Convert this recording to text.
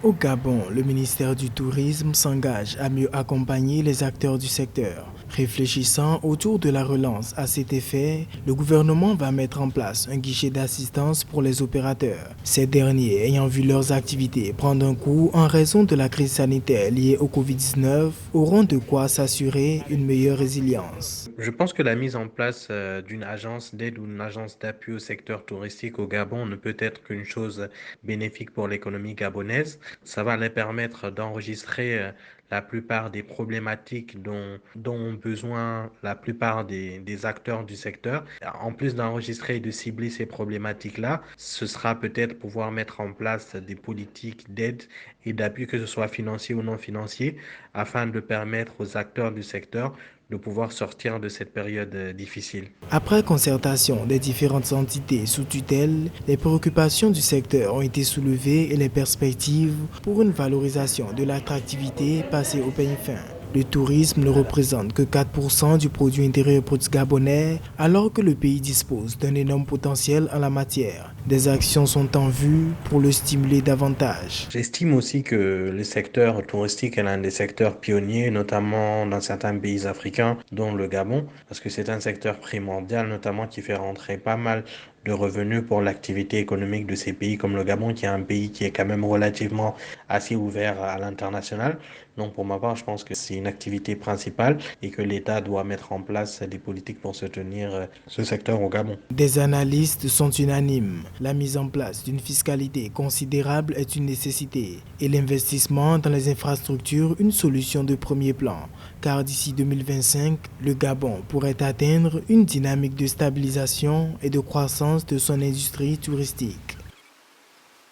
Au Gabon, le ministère du Tourisme s'engage à mieux accompagner les acteurs du secteur. Réfléchissant autour de la relance à cet effet, le gouvernement va mettre en place un guichet d'assistance pour les opérateurs. Ces derniers, ayant vu leurs activités prendre un coup en raison de la crise sanitaire liée au Covid-19, auront de quoi s'assurer une meilleure résilience. Je pense que la mise en place d'une agence d'aide ou d'une agence d'appui au secteur touristique au Gabon ne peut être qu'une chose bénéfique pour l'économie gabonaise. Ça va leur permettre d'enregistrer la plupart des problématiques dont ont besoin la plupart des acteurs du secteur. En plus d'enregistrer et de cibler ces problématiques-là, ce sera peut-être pouvoir mettre en place des politiques d'aide et d'appui, que ce soit financier ou non financier, afin de permettre aux acteurs du secteur de pouvoir sortir de cette période difficile. Après concertation des différentes entités sous tutelle, les préoccupations du secteur ont été soulevées et les perspectives pour une valorisation de l'attractivité passées au peigne fin. Le tourisme ne représente que 4% du produit intérieur brut gabonais, alors que le pays dispose d'un énorme potentiel en la matière. Des actions sont en vue pour le stimuler davantage. J'estime aussi que le secteur touristique est l'un des secteurs pionniers, notamment dans certains pays africains, dont le Gabon, parce que c'est un secteur primordial, notamment qui fait rentrer pas mal de revenus pour l'activité économique de ces pays, comme le Gabon, qui est un pays qui est quand même relativement assez ouvert à l'international. Donc pour ma part, je pense que c'est une activité principale et que l'État doit mettre en place des politiques pour soutenir ce secteur au Gabon. Des analystes sont unanimes. La mise en place d'une fiscalité considérable est une nécessité et l'investissement dans les infrastructures une solution de premier plan. Car d'ici 2025, le Gabon pourrait atteindre une dynamique de stabilisation et de croissance de son industrie touristique.